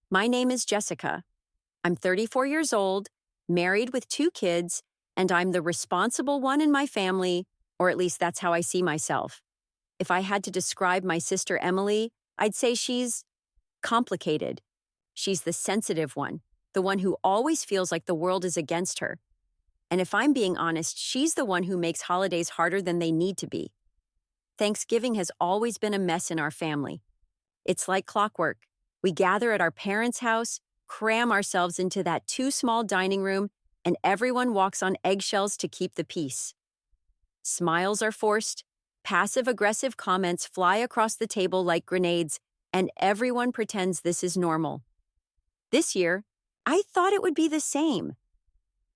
My name is Jessica. I'm 34 years old, married with 2 kids, and I'm the responsible one in my family, or at least that's how I see myself. If I had to describe my sister Emily, I'd say she's complicated. She's the sensitive one, the one who always feels like the world is against her. And if I'm being honest, she's the one who makes holidays harder than they need to be. Thanksgiving has always been a mess in our family. It's like clockwork. We gather at our parents' house, cram ourselves into that too small dining room, and everyone walks on eggshells to keep the peace. Smiles are forced, passive-aggressive comments fly across the table like grenades, and everyone pretends this is normal. This year, I thought it would be the same.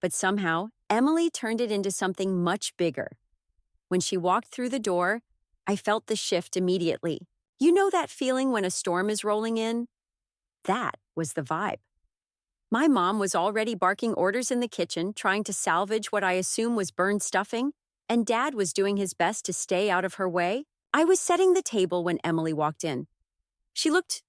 But somehow, Emily turned it into something much bigger. When she walked through the door, I felt the shift immediately. You know that feeling when a storm is rolling in? That was the vibe. My mom was already barking orders in the kitchen, trying to salvage what I assume was burned stuffing, and Dad was doing his best to stay out of her way. I was setting the table when Emily walked in. She looked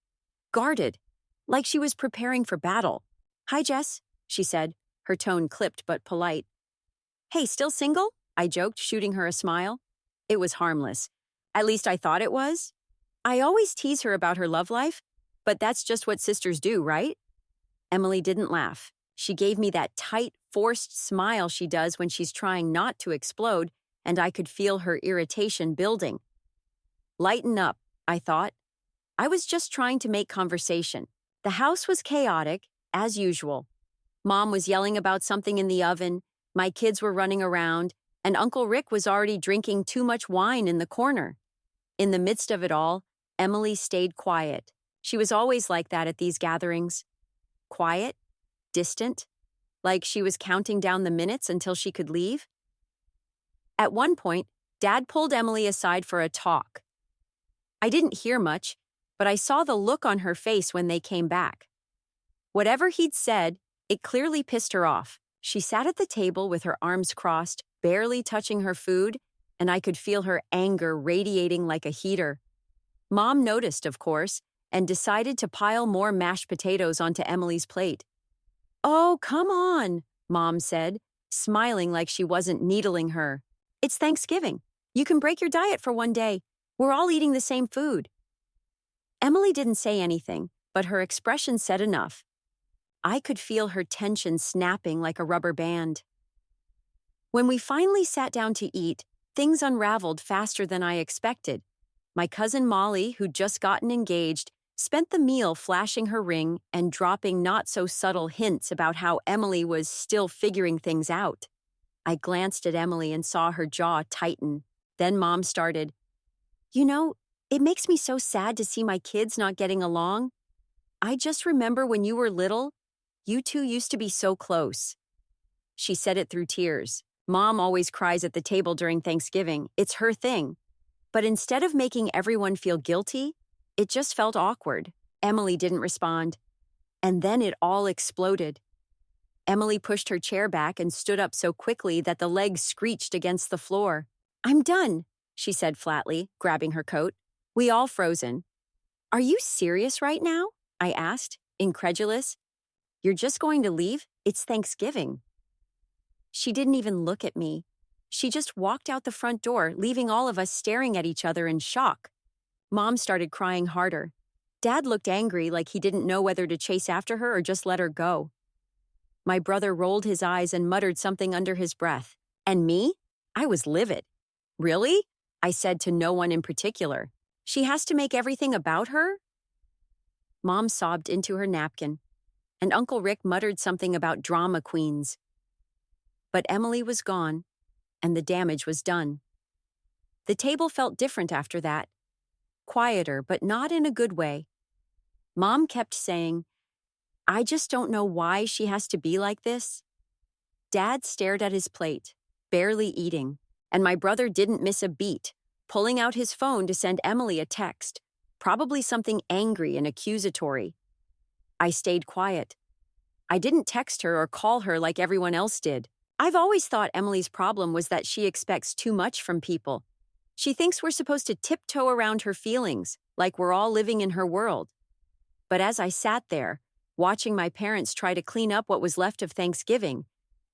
guarded, like she was preparing for battle. "Hi, Jess," she said, her tone clipped but polite. "Hey, still single?" I joked, shooting her a smile. It was harmless. At least I thought it was. I always tease her about her love life, but that's just what sisters do, right? Emily didn't laugh. She gave me that tight, forced smile she does when she's trying not to explode, and I could feel her irritation building. Lighten up, I thought. I was just trying to make conversation. The house was chaotic, as usual. Mom was yelling about something in the oven, my kids were running around, and Uncle Rick was already drinking too much wine in the corner. In the midst of it all, Emily stayed quiet. She was always like that at these gatherings. Quiet, distant, like she was counting down the minutes until she could leave. At one point, Dad pulled Emily aside for a talk. I didn't hear much, but I saw the look on her face when they came back. Whatever he'd said, it clearly pissed her off. She sat at the table with her arms crossed, barely touching her food, and I could feel her anger radiating like a heater. Mom noticed, of course, and decided to pile more mashed potatoes onto Emily's plate. "Oh, come on," Mom said, smiling like she wasn't needling her. "It's Thanksgiving. You can break your diet for one day. We're all eating the same food." Emily didn't say anything, but her expression said enough. I could feel her tension snapping like a rubber band. When we finally sat down to eat, things unraveled faster than I expected. My cousin Molly, who'd just gotten engaged, spent the meal flashing her ring and dropping not-so-subtle hints about how Emily was still figuring things out. I glanced at Emily and saw her jaw tighten. Then Mom started, "You know, it makes me so sad to see my kids not getting along. I just remember when you were little, you two used to be so close." She said it through tears. Mom always cries at the table during Thanksgiving. It's her thing. But instead of making everyone feel guilty, it just felt awkward. Emily didn't respond. And then it all exploded. Emily pushed her chair back and stood up so quickly that the legs screeched against the floor. "I'm done," she said flatly, grabbing her coat. We all frozen. "Are you serious right now?" I asked, incredulous. "You're just going to leave? It's Thanksgiving." She didn't even look at me. She just walked out the front door, leaving all of us staring at each other in shock. Mom started crying harder. Dad looked angry, like he didn't know whether to chase after her or just let her go. My brother rolled his eyes and muttered something under his breath. And me? I was livid. "Really?" I said to no one in particular. "She has to make everything about her?" Mom sobbed into her napkin, and Uncle Rick muttered something about drama queens. But Emily was gone, and the damage was done. The table felt different after that. Quieter, but not in a good way. Mom kept saying, "I just don't know why she has to be like this." Dad stared at his plate, barely eating, and my brother didn't miss a beat, pulling out his phone to send Emily a text, probably something angry and accusatory. I stayed quiet. I didn't text her or call her like everyone else did. I've always thought Emily's problem was that she expects too much from people. She thinks we're supposed to tiptoe around her feelings, like we're all living in her world. But as I sat there, watching my parents try to clean up what was left of Thanksgiving.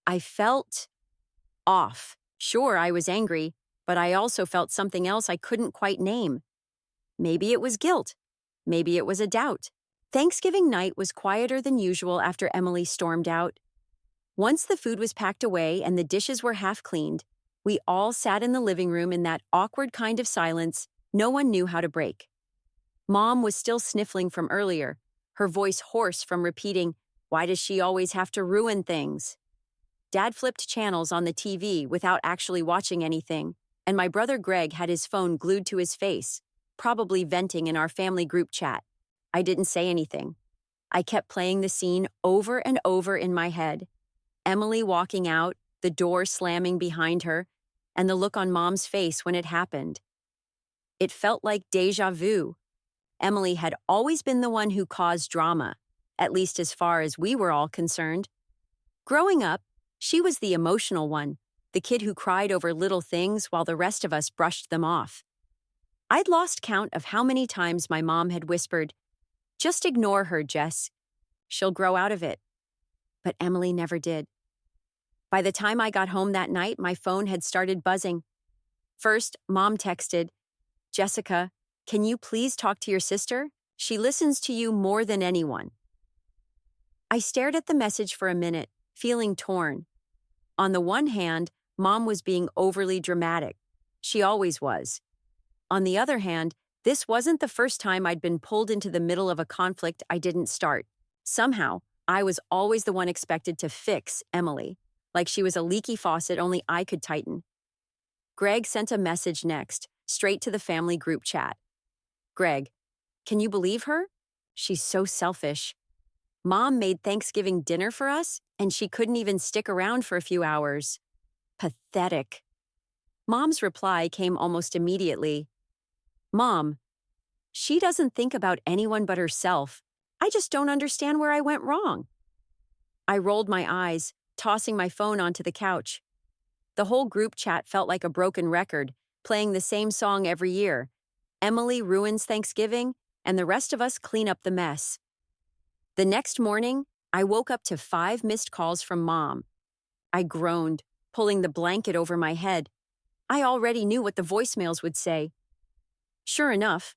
I felt off. Sure, I was angry, but I also felt something else I couldn't quite name. Maybe it was guilt. Maybe it was a doubt. Thanksgiving night was quieter than usual after Emily stormed out. Once the food was packed away and the dishes were half cleaned, we all sat in the living room in that awkward kind of silence no one knew how to break. Mom was still sniffling from earlier, her voice hoarse from repeating, "Why does she always have to ruin things?" Dad flipped channels on the TV without actually watching anything, and my brother Greg had his phone glued to his face, probably venting in our family group chat. I didn't say anything. I kept playing the scene over and over in my head. Emily walking out, the door slamming behind her, and the look on Mom's face when it happened. It felt like déjà vu. Emily had always been the one who caused drama, at least as far as we were all concerned. Growing up, she was the emotional one, the kid who cried over little things while the rest of us brushed them off. I'd lost count of how many times my mom had whispered, "Just ignore her, Jess. She'll grow out of it." But Emily never did. By the time I got home that night, my phone had started buzzing. First, Mom texted, "Jessica, can you please talk to your sister? She listens to you more than anyone." I stared at the message for a minute, feeling torn. On the one hand, Mom was being overly dramatic. She always was. On the other hand, this wasn't the first time I'd been pulled into the middle of a conflict I didn't start. Somehow, I was always the one expected to fix Emily, like she was a leaky faucet only I could tighten. Greg sent a message next, straight to the family group chat. "Greg, can you believe her? She's so selfish. Mom made Thanksgiving dinner for us, and she couldn't even stick around for a few hours. Pathetic." Mom's reply came almost immediately. "Mom, she doesn't think about anyone but herself. I just don't understand where I went wrong." I rolled my eyes, tossing my phone onto the couch. The whole group chat felt like a broken record, playing the same song every year. Emily ruins Thanksgiving, and the rest of us clean up the mess. The next morning, I woke up to 5 missed calls from Mom. I groaned, pulling the blanket over my head. I already knew what the voicemails would say. Sure enough,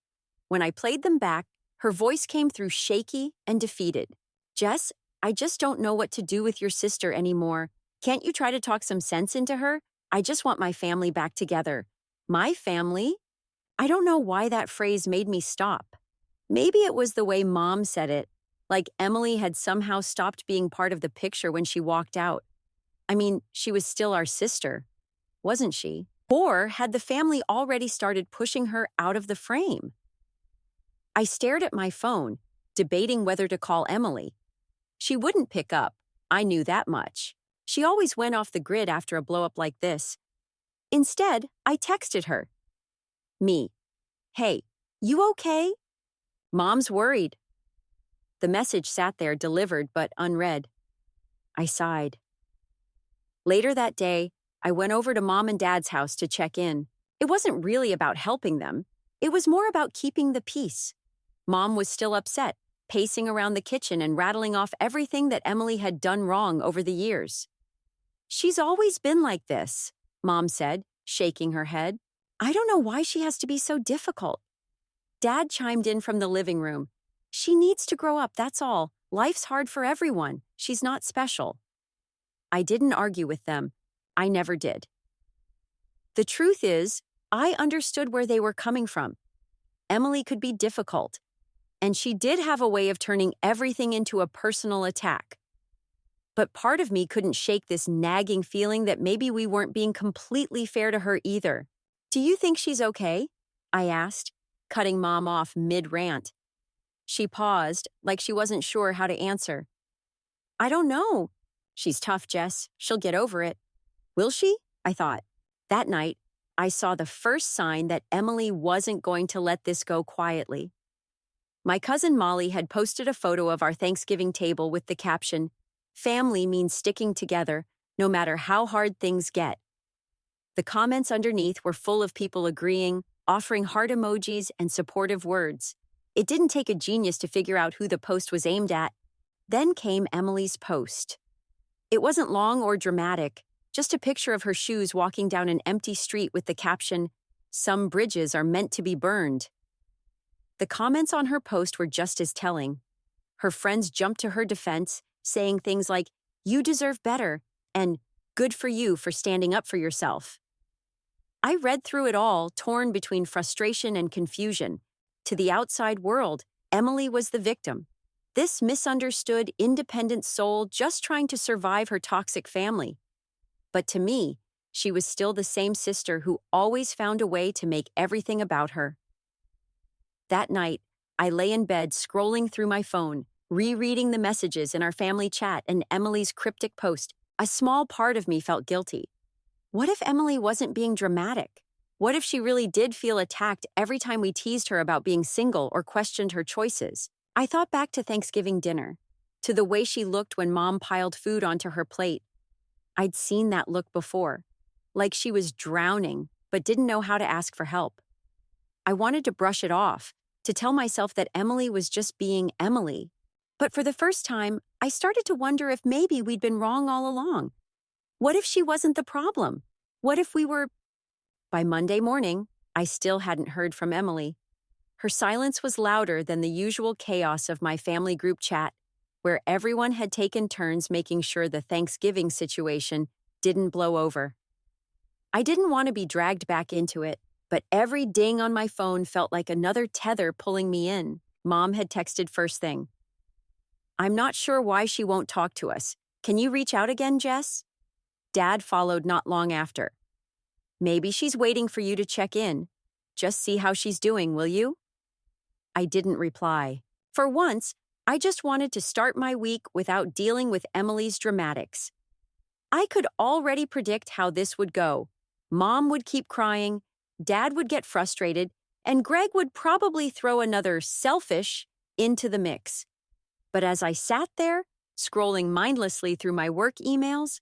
when I played them back, her voice came through shaky and defeated. "Jess, I just don't know what to do with your sister anymore. Can't you try to talk some sense into her? I just want my family back together." My family? I don't know why that phrase made me stop. Maybe it was the way Mom said it, like Emily had somehow stopped being part of the picture when she walked out. I mean, she was still our sister, wasn't she? Or had the family already started pushing her out of the frame? I stared at my phone, debating whether to call Emily. She wouldn't pick up, I knew that much. She always went off the grid after a blow-up like this. Instead, I texted her. Me. "Hey, you okay?" "Mom's worried." The message sat there delivered but unread. I sighed. Later that day, I went over to Mom and Dad's house to check in. It wasn't really about helping them. It was more about keeping the peace. Mom was still upset, pacing around the kitchen and rattling off everything that Emily had done wrong over the years. "She's always been like this," Mom said, shaking her head. "I don't know why she has to be so difficult." Dad chimed in from the living room. "She needs to grow up, that's all. Life's hard for everyone. She's not special." I didn't argue with them. I never did. The truth is, I understood where they were coming from. Emily could be difficult, and she did have a way of turning everything into a personal attack. But part of me couldn't shake this nagging feeling that maybe we weren't being completely fair to her either. "Do you think she's okay?" I asked, cutting Mom off mid-rant. She paused, like she wasn't sure how to answer. "I don't know. She's tough, Jess. She'll get over it." Will she? I thought. That night, I saw the first sign that Emily wasn't going to let this go quietly. My cousin Molly had posted a photo of our Thanksgiving table with the caption, "Family means sticking together, no matter how hard things get." The comments underneath were full of people agreeing, offering heart emojis and supportive words. It didn't take a genius to figure out who the post was aimed at. Then came Emily's post. It wasn't long or dramatic, just a picture of her shoes walking down an empty street with the caption, "Some bridges are meant to be burned." The comments on her post were just as telling. Her friends jumped to her defense, saying things like, "You deserve better," and "Good for you for standing up for yourself." I read through it all, torn between frustration and confusion. To the outside world, Emily was the victim. This misunderstood, independent soul just trying to survive her toxic family. But to me, she was still the same sister who always found a way to make everything about her. That night, I lay in bed scrolling through my phone, rereading the messages in our family chat and Emily's cryptic post. A small part of me felt guilty. What if Emily wasn't being dramatic? What if she really did feel attacked every time we teased her about being single or questioned her choices? I thought back to Thanksgiving dinner, to the way she looked when Mom piled food onto her plate. I'd seen that look before, like she was drowning but didn't know how to ask for help. I wanted to brush it off, to tell myself that Emily was just being Emily. But for the first time, I started to wonder if maybe we'd been wrong all along. What if she wasn't the problem? What if we were... By Monday morning, I still hadn't heard from Emily. Her silence was louder than the usual chaos of my family group chat, where everyone had taken turns making sure the Thanksgiving situation didn't blow over. I didn't want to be dragged back into it, but every ding on my phone felt like another tether pulling me in. Mom had texted first thing. "I'm not sure why she won't talk to us. Can you reach out again, Jess?" Dad followed not long after. "Maybe she's waiting for you to check in. Just see how she's doing, will you?" I didn't reply. For once, I just wanted to start my week without dealing with Emily's dramatics. I could already predict how this would go. Mom would keep crying, Dad would get frustrated, and Greg would probably throw another selfish into the mix. But as I sat there, scrolling mindlessly through my work emails,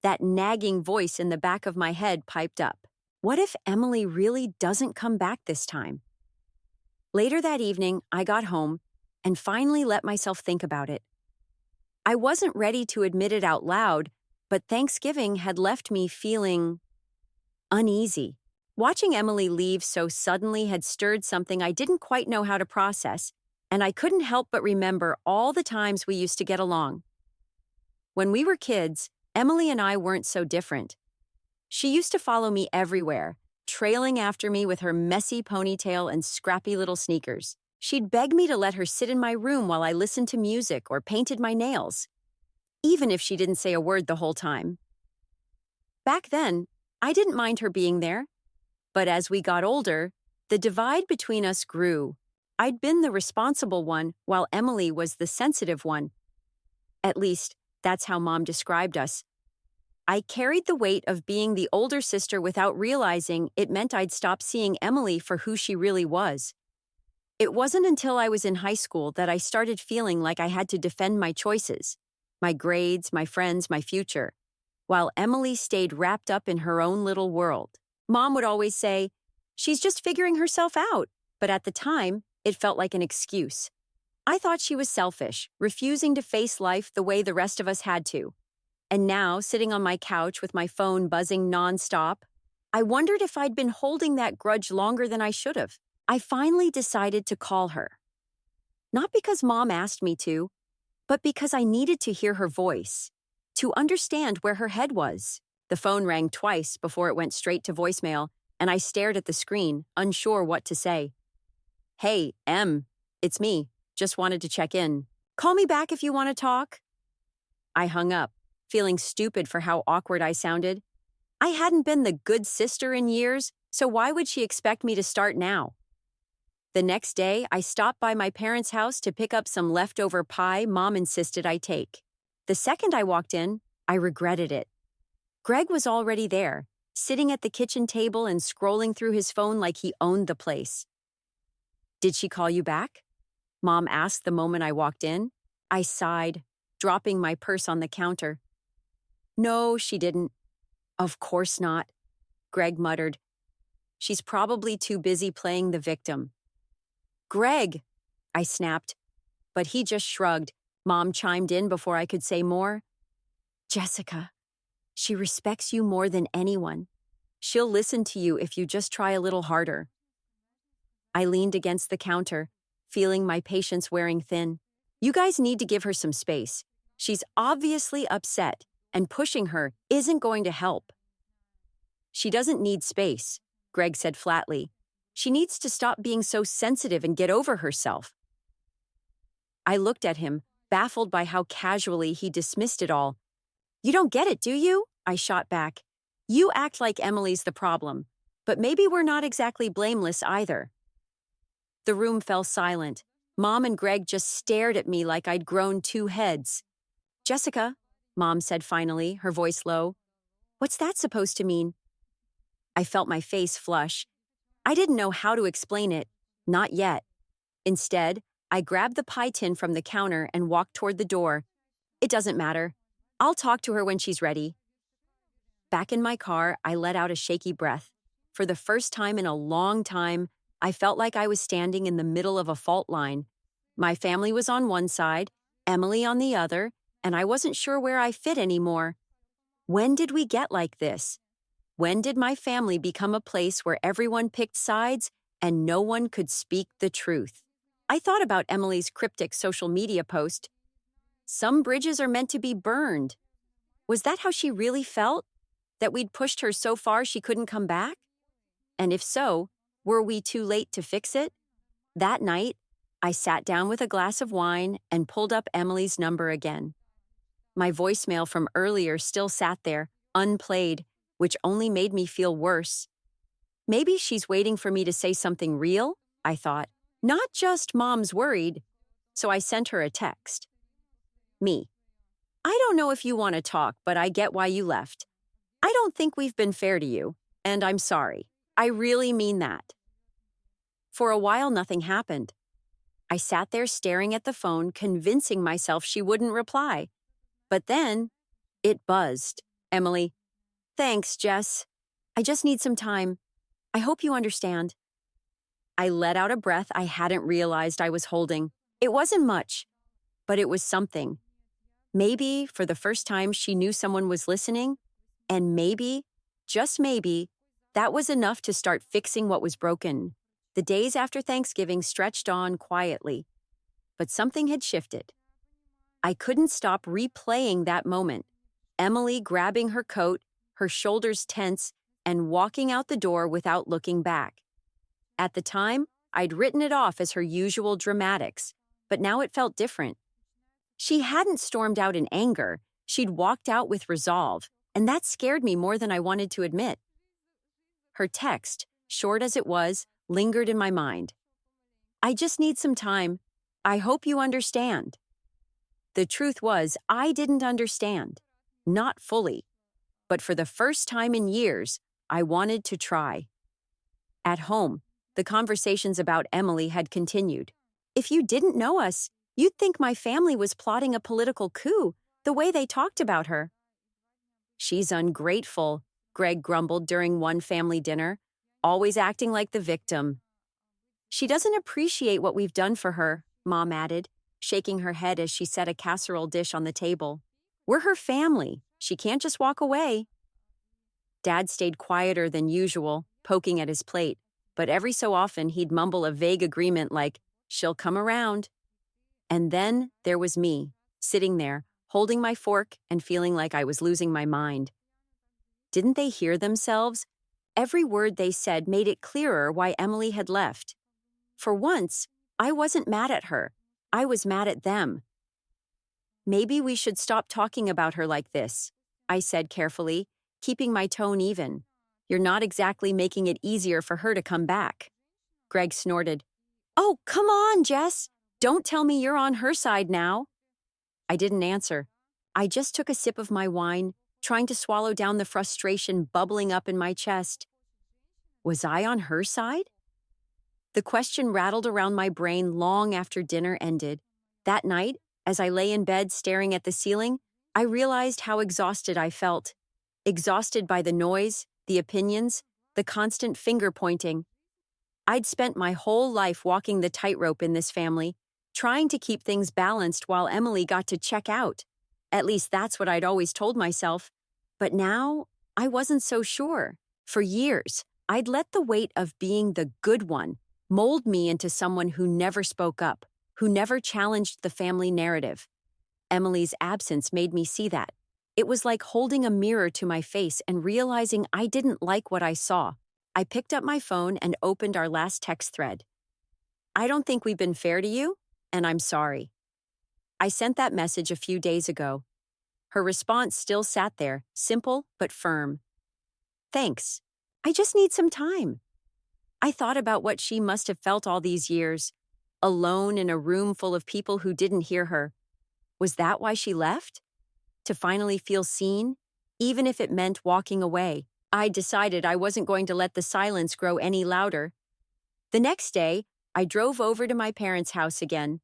that nagging voice in the back of my head piped up. What if Emily really doesn't come back this time? Later that evening, I got home and finally let myself think about it. I wasn't ready to admit it out loud, but Thanksgiving had left me feeling uneasy. Watching Emily leave so suddenly had stirred something I didn't quite know how to process, and I couldn't help but remember all the times we used to get along. When we were kids, Emily and I weren't so different. She used to follow me everywhere, trailing after me with her messy ponytail and scrappy little sneakers. She'd beg me to let her sit in my room while I listened to music or painted my nails, even if she didn't say a word the whole time. Back then, I didn't mind her being there. But as we got older, the divide between us grew. I'd been the responsible one while Emily was the sensitive one. At least, that's how Mom described us. I carried the weight of being the older sister without realizing it meant I'd stop seeing Emily for who she really was. It wasn't until I was in high school that I started feeling like I had to defend my choices, my grades, my friends, my future, while Emily stayed wrapped up in her own little world. Mom would always say, "She's just figuring herself out," but at the time, it felt like an excuse. I thought she was selfish, refusing to face life the way the rest of us had to. And now, sitting on my couch with my phone buzzing nonstop, I wondered if I'd been holding that grudge longer than I should have. I finally decided to call her. Not because Mom asked me to, but because I needed to hear her voice, to understand where her head was. The phone rang twice before it went straight to voicemail, and I stared at the screen, unsure what to say. "Hey, Em, it's me. Just wanted to check in. Call me back if you want to talk." I hung up, feeling stupid for how awkward I sounded. I hadn't been the good sister in years, so why would she expect me to start now? The next day, I stopped by my parents' house to pick up some leftover pie Mom insisted I take. The second I walked in, I regretted it. Greg was already there, sitting at the kitchen table and scrolling through his phone like he owned the place. "Did she call you back?" Mom asked the moment I walked in. I sighed, dropping my purse on the counter. "No, she didn't." "Of course not," Greg muttered. "She's probably too busy playing the victim." "Greg," I snapped, but he just shrugged. Mom chimed in before I could say more. Jessica, she respects you more than anyone. She'll listen to you if you just try a little harder. I leaned against the counter, feeling my patience wearing thin. You guys need to give her some space. She's obviously upset, and pushing her isn't going to help. She doesn't need space, Greg said flatly. She needs to stop being so sensitive and get over herself. I looked at him, baffled by how casually he dismissed it all. You don't get it, do you? I shot back. You act like Emily's the problem, but maybe we're not exactly blameless either. The room fell silent. Mom and Greg just stared at me like I'd grown two heads. Jessica, Mom said finally, her voice low. What's that supposed to mean? I felt my face flush. I didn't know how to explain it. Not yet. Instead, I grabbed the pie tin from the counter and walked toward the door. It doesn't matter. I'll talk to her when she's ready. Back in my car, I let out a shaky breath. For the first time in a long time, I felt like I was standing in the middle of a fault line. My family was on one side, Emily on the other, and I wasn't sure where I fit anymore. When did we get like this? When did my family become a place where everyone picked sides and no one could speak the truth? I thought about Emily's cryptic social media post. Some bridges are meant to be burned. Was that how she really felt? That we'd pushed her so far she couldn't come back? And if so, were we too late to fix it? That night, I sat down with a glass of wine and pulled up Emily's number again. My voicemail from earlier still sat there, unplayed, which only made me feel worse. Maybe she's waiting for me to say something real, I thought. Not just Mom's worried. So I sent her a text. Me. I don't know if you want to talk, but I get why you left. I don't think we've been fair to you, and I'm sorry. I really mean that. For a while, nothing happened. I sat there staring at the phone, convincing myself she wouldn't reply. But then, it buzzed. Emily. Thanks, Jess. I just need some time. I hope you understand. I let out a breath I hadn't realized I was holding. It wasn't much, but it was something. Maybe, for the first time, she knew someone was listening, and maybe, just maybe, that was enough to start fixing what was broken. The days after Thanksgiving stretched on quietly, but something had shifted. I couldn't stop replaying that moment. Emily grabbing her coat, her shoulders tense, and walking out the door without looking back. At the time, I'd written it off as her usual dramatics, but now it felt different. She hadn't stormed out in anger, she'd walked out with resolve, and that scared me more than I wanted to admit. Her text, short as it was, lingered in my mind. I just need some time. I hope you understand. The truth was, I didn't understand. Not fully. But for the first time in years, I wanted to try. At home, the conversations about Emily had continued. If you didn't know us, you'd think my family was plotting a political coup, the way they talked about her. She's ungrateful, Greg grumbled during one family dinner, always acting like the victim. She doesn't appreciate what we've done for her, Mom added, shaking her head as she set a casserole dish on the table. We're her family. She can't just walk away. Dad stayed quieter than usual, poking at his plate, but every so often he'd mumble a vague agreement like, she'll come around. And then there was me, sitting there, holding my fork and feeling like I was losing my mind. Didn't they hear themselves? Every word they said made it clearer why Emily had left. For once, I wasn't mad at her. I was mad at them. Maybe we should stop talking about her like this, I said carefully, keeping my tone even. You're not exactly making it easier for her to come back. Greg snorted. Oh, come on, Jess. Don't tell me you're on her side now. I didn't answer. I just took a sip of my wine, trying to swallow down the frustration bubbling up in my chest. Was I on her side? The question rattled around my brain long after dinner ended. That night, as I lay in bed staring at the ceiling, I realized how exhausted I felt. Exhausted by the noise, the opinions, the constant finger-pointing. I'd spent my whole life walking the tightrope in this family, trying to keep things balanced while Emily got to check out. At least that's what I'd always told myself. But now, I wasn't so sure. For years, I'd let the weight of being the good one mold me into someone who never spoke up, who never challenged the family narrative. Emily's absence made me see that. It was like holding a mirror to my face and realizing I didn't like what I saw. I picked up my phone and opened our last text thread. "I don't think we've been fair to you, and I'm sorry." I sent that message a few days ago. Her response still sat there, simple but firm. "Thanks. I just need some time." I thought about what she must have felt all these years, alone in a room full of people who didn't hear her. Was that why she left? To finally feel seen, even if it meant walking away. I decided I wasn't going to let the silence grow any louder. The next day, I drove over to my parents' house again.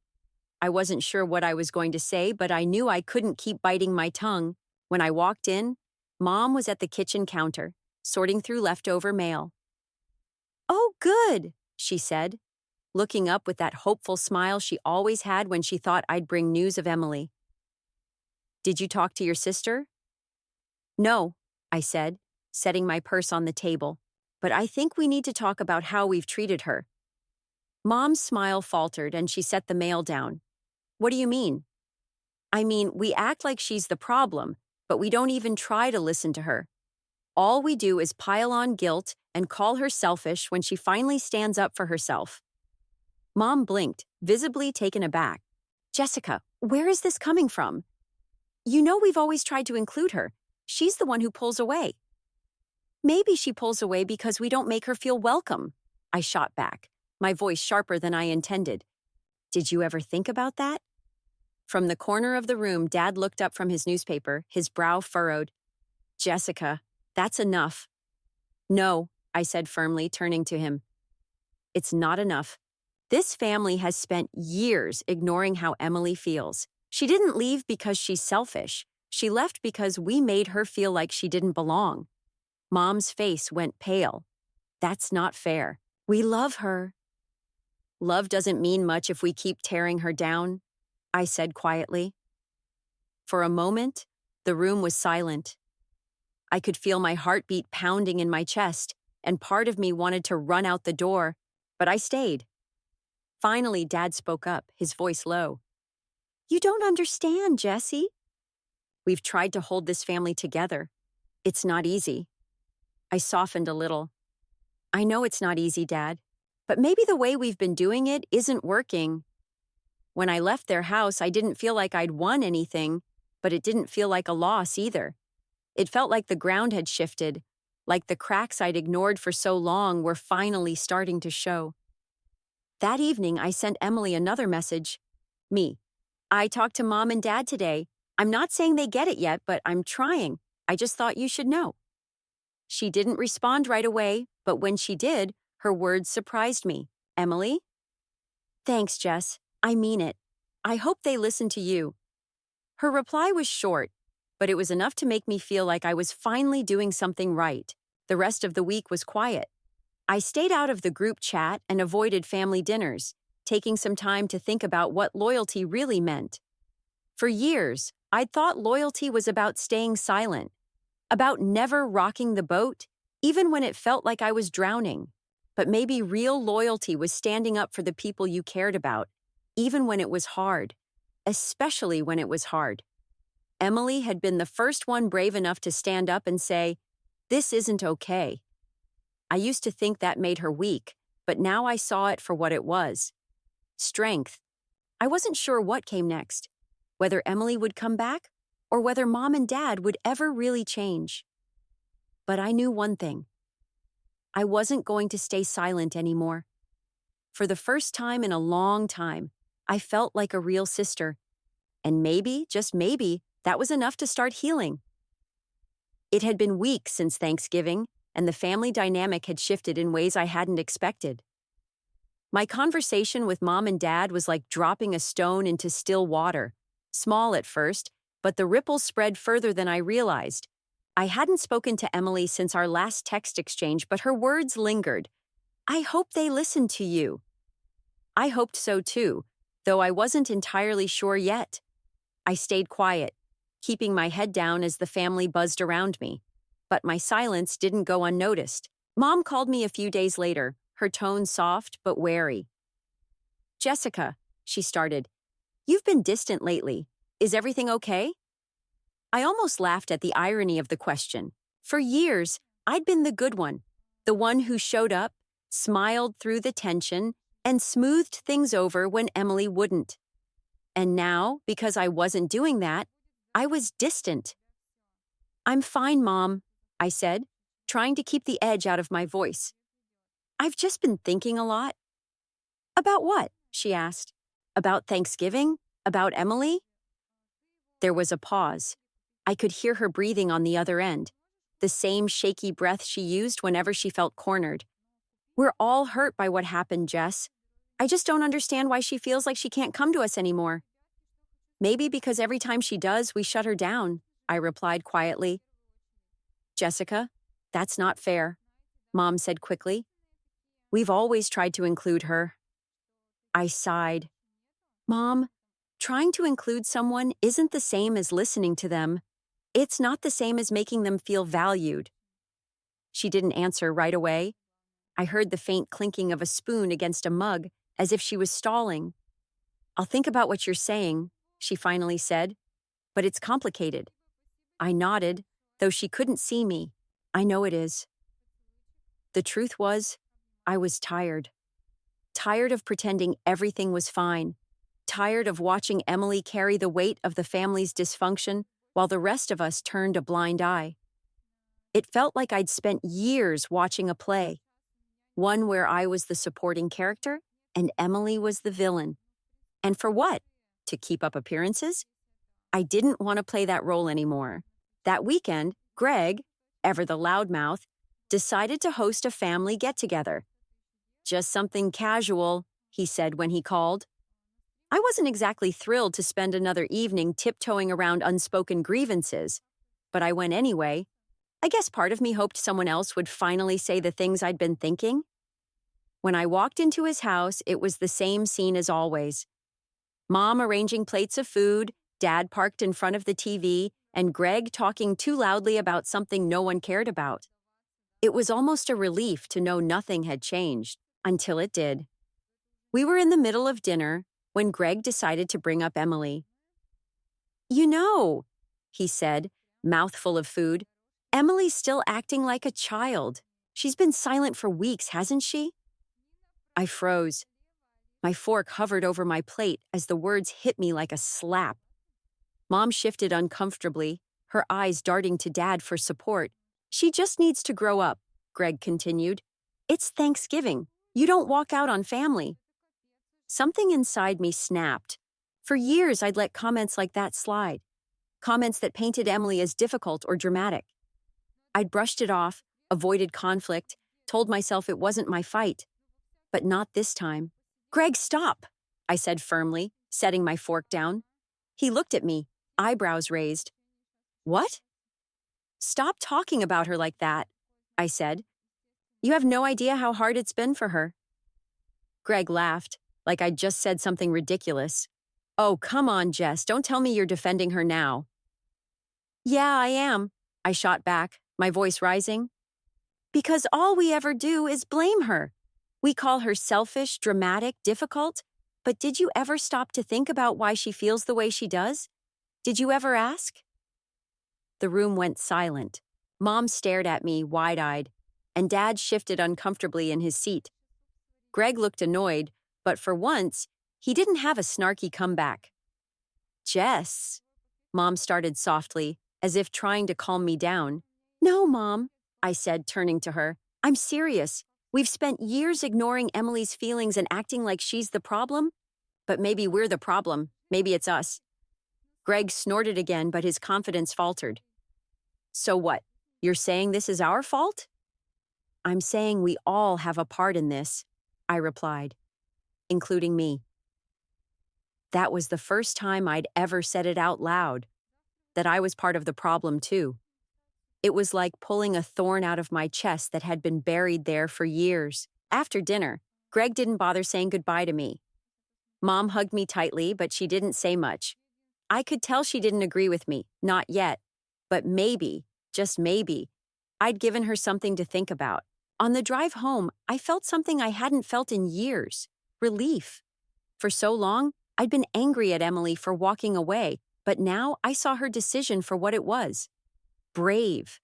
I wasn't sure what I was going to say, but I knew I couldn't keep biting my tongue. When I walked in, Mom was at the kitchen counter, sorting through leftover mail. "Oh, good," she said, looking up with that hopeful smile she always had when she thought I'd bring news of Emily. "Did you talk to your sister?" "No," I said, setting my purse on the table, "but I think we need to talk about how we've treated her." Mom's smile faltered and she set the mail down. "What do you mean?" "I mean, we act like she's the problem, but we don't even try to listen to her. All we do is pile on guilt and call her selfish when she finally stands up for herself." Mom blinked, visibly taken aback. "Jessica, where is this coming from? You know we've always tried to include her. She's the one who pulls away." "Maybe she pulls away because we don't make her feel welcome," I shot back, my voice sharper than I intended. "Did you ever think about that?" From the corner of the room, Dad looked up from his newspaper, his brow furrowed. "Jessica, that's enough." "No," I said firmly, turning to him. "It's not enough. This family has spent years ignoring how Emily feels. She didn't leave because she's selfish. She left because we made her feel like she didn't belong." Mom's face went pale. "That's not fair. We love her." "Love doesn't mean much if we keep tearing her down," I said quietly. For a moment, the room was silent. I could feel my heartbeat pounding in my chest, and part of me wanted to run out the door, but I stayed. Finally, Dad spoke up, his voice low. "You don't understand, Jessie. We've tried to hold this family together. It's not easy." I softened a little. "I know it's not easy, Dad, but maybe the way we've been doing it isn't working." When I left their house, I didn't feel like I'd won anything, but it didn't feel like a loss either. It felt like the ground had shifted, like the cracks I'd ignored for so long were finally starting to show. That evening, I sent Emily another message. Me. "I talked to Mom and Dad today. I'm not saying they get it yet, but I'm trying. I just thought you should know." She didn't respond right away, but when she did, her words surprised me. "Emily?" "Thanks, Jess. I mean it. I hope they listen to you." Her reply was short, but it was enough to make me feel like I was finally doing something right. The rest of the week was quiet. I stayed out of the group chat and avoided family dinners, taking some time to think about what loyalty really meant. For years, I'd thought loyalty was about staying silent, about never rocking the boat, even when it felt like I was drowning. But maybe real loyalty was standing up for the people you cared about, even when it was hard, especially when it was hard. Emily had been the first one brave enough to stand up and say, "This isn't okay." I used to think that made her weak, but now I saw it for what it was. Strength. I wasn't sure what came next, whether Emily would come back or whether Mom and Dad would ever really change. But I knew one thing. I wasn't going to stay silent anymore. For the first time in a long time, I felt like a real sister. And maybe, just maybe, that was enough to start healing. It had been weeks since Thanksgiving, and the family dynamic had shifted in ways I hadn't expected. My conversation with Mom and Dad was like dropping a stone into still water, small at first, but the ripples spread further than I realized. I hadn't spoken to Emily since our last text exchange, but her words lingered. "I hope they listen to you." I hoped so too, though I wasn't entirely sure yet. I stayed quiet, keeping my head down as the family buzzed around me. But my silence didn't go unnoticed. Mom called me a few days later, her tone soft but wary. "Jessica," she started, "you've been distant lately. Is everything okay?" I almost laughed at the irony of the question. For years, I'd been the good one, the one who showed up, smiled through the tension, and smoothed things over when Emily wouldn't. And now, because I wasn't doing that, I was distant. "I'm fine, Mom," I said, trying to keep the edge out of my voice. "I've just been thinking a lot." "About what?" she asked. "About Thanksgiving? About Emily?" There was a pause. I could hear her breathing on the other end, the same shaky breath she used whenever she felt cornered. "We're all hurt by what happened, Jess. I just don't understand why she feels like she can't come to us anymore." "Maybe because every time she does, we shut her down," I replied quietly. "Jessica, that's not fair," Mom said quickly. "We've always tried to include her." I sighed. "Mom, trying to include someone isn't the same as listening to them. It's not the same as making them feel valued." She didn't answer right away. I heard the faint clinking of a spoon against a mug, as if she was stalling. "I'll think about what you're saying," she finally said. "But it's complicated." I nodded, though she couldn't see me. "I know it is." The truth was, I was tired. Tired of pretending everything was fine. Tired of watching Emily carry the weight of the family's dysfunction while the rest of us turned a blind eye. It felt like I'd spent years watching a play, one where I was the supporting character and Emily was the villain. And for what? To keep up appearances? I didn't want to play that role anymore. That weekend, Greg, ever the loudmouth, decided to host a family get-together. "Just something casual," he said when he called. I wasn't exactly thrilled to spend another evening tiptoeing around unspoken grievances, but I went anyway. I guess part of me hoped someone else would finally say the things I'd been thinking. When I walked into his house, it was the same scene as always. Mom arranging plates of food, Dad parked in front of the TV, and Greg talking too loudly about something no one cared about. It was almost a relief to know nothing had changed, until it did. We were in the middle of dinner when Greg decided to bring up Emily. "You know," he said, mouthful of food, "Emily's still acting like a child. She's been silent for weeks, hasn't she?" I froze. My fork hovered over my plate as the words hit me like a slap. Mom shifted uncomfortably, her eyes darting to Dad for support. "She just needs to grow up," Greg continued. "It's Thanksgiving. You don't walk out on family." Something inside me snapped. For years, I'd let comments like that slide. Comments that painted Emily as difficult or dramatic. I'd brushed it off, avoided conflict, told myself it wasn't my fight. But not this time. "Greg, stop," I said firmly, setting my fork down. He looked at me, eyebrows raised. "What?" "Stop talking about her like that," I said. "You have no idea how hard it's been for her." Greg laughed, like I'd just said something ridiculous. "Oh, come on, Jess, don't tell me you're defending her now." "Yeah, I am," I shot back, my voice rising. "Because all we ever do is blame her. We call her selfish, dramatic, difficult, but did you ever stop to think about why she feels the way she does? Did you ever ask?" The room went silent. Mom stared at me, wide-eyed, and Dad shifted uncomfortably in his seat. Greg looked annoyed, but for once, he didn't have a snarky comeback. "Jess," Mom started softly, as if trying to calm me down. "No, Mom," I said, turning to her. "I'm serious. We've spent years ignoring Emily's feelings and acting like she's the problem. But maybe we're the problem. Maybe it's us." Greg snorted again, but his confidence faltered. "So what? You're saying this is our fault?" "I'm saying we all have a part in this," I replied, "including me." That was the first time I'd ever said it out loud, that I was part of the problem too. It was like pulling a thorn out of my chest that had been buried there for years. After dinner, Greg didn't bother saying goodbye to me. Mom hugged me tightly, but she didn't say much. I could tell she didn't agree with me, not yet. But maybe, just maybe, I'd given her something to think about. On the drive home, I felt something I hadn't felt in years: relief. For so long, I'd been angry at Emily for walking away, but now I saw her decision for what it was: brave.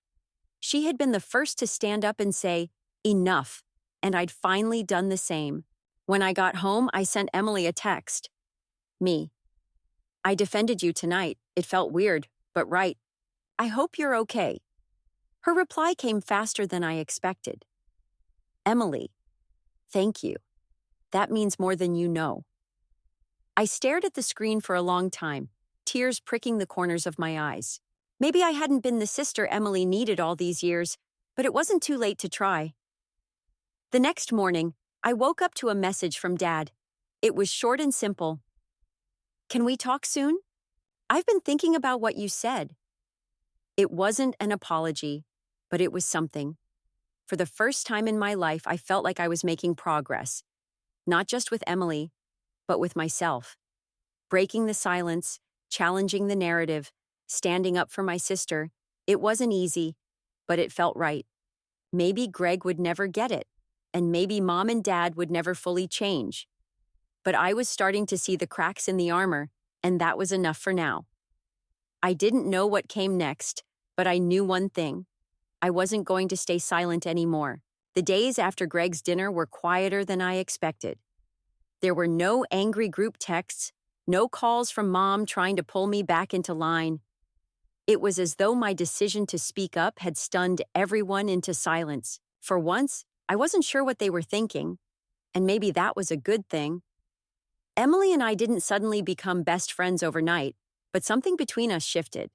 She had been the first to stand up and say, "Enough," and I'd finally done the same. When I got home, I sent Emily a text. Me. I defended you tonight. It felt weird, but right. I hope you're okay. Her reply came faster than I expected. Emily, thank you. That means more than you know. I stared at the screen for a long time, tears pricking the corners of my eyes. Maybe I hadn't been the sister Emily needed all these years, but it wasn't too late to try. The next morning, I woke up to a message from Dad. It was short and simple. Can we talk soon? I've been thinking about what you said. It wasn't an apology, but it was something. For the first time in my life, I felt like I was making progress, not just with Emily, but with myself. Breaking the silence, challenging the narrative, standing up for my sister. It wasn't easy, but it felt right. Maybe Greg would never get it, and maybe Mom and Dad would never fully change. But I was starting to see the cracks in the armor, and that was enough for now. I didn't know what came next, but I knew one thing. I wasn't going to stay silent anymore. The days after Greg's dinner were quieter than I expected. There were no angry group texts, no calls from Mom trying to pull me back into line. It was as though my decision to speak up had stunned everyone into silence. For once, I wasn't sure what they were thinking, and maybe that was a good thing. Emily and I didn't suddenly become best friends overnight, but something between us shifted.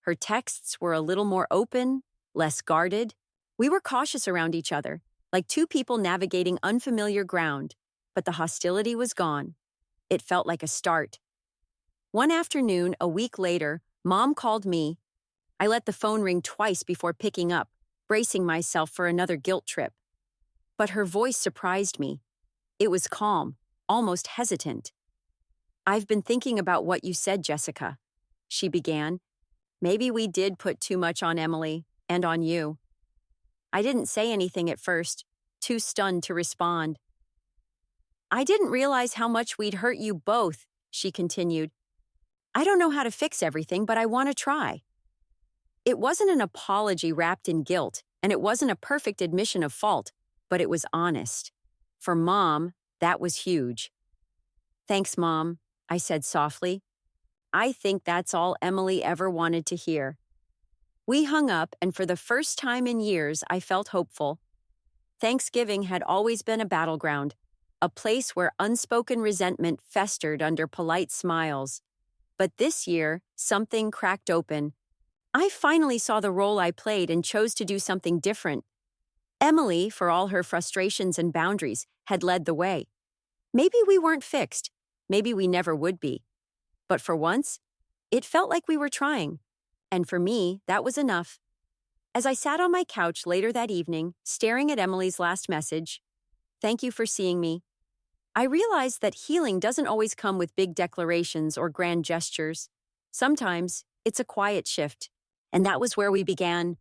Her texts were a little more open, less guarded. We were cautious around each other, like two people navigating unfamiliar ground, but the hostility was gone. It felt like a start. One afternoon, a week later, Mom called me. I let the phone ring twice before picking up, bracing myself for another guilt trip. But her voice surprised me. It was calm, almost hesitant. I've been thinking about what you said, Jessica, she began. Maybe we did put too much on Emily and on you. I didn't say anything at first, too stunned to respond. I didn't realize how much we'd hurt you both, she continued. I don't know how to fix everything, but I want to try. It wasn't an apology wrapped in guilt, and it wasn't a perfect admission of fault, but it was honest. For Mom, that was huge. Thanks, Mom, I said softly. I think that's all Emily ever wanted to hear. We hung up, and for the first time in years, I felt hopeful. Thanksgiving had always been a battleground, a place where unspoken resentment festered under polite smiles. But this year, something cracked open. I finally saw the role I played and chose to do something different. Emily, for all her frustrations and boundaries, had led the way. Maybe we weren't fixed. Maybe we never would be. But for once, it felt like we were trying. And for me, that was enough. As I sat on my couch later that evening, staring at Emily's last message, "Thank you for seeing me," I realized that healing doesn't always come with big declarations or grand gestures. Sometimes, it's a quiet shift. And that was where we began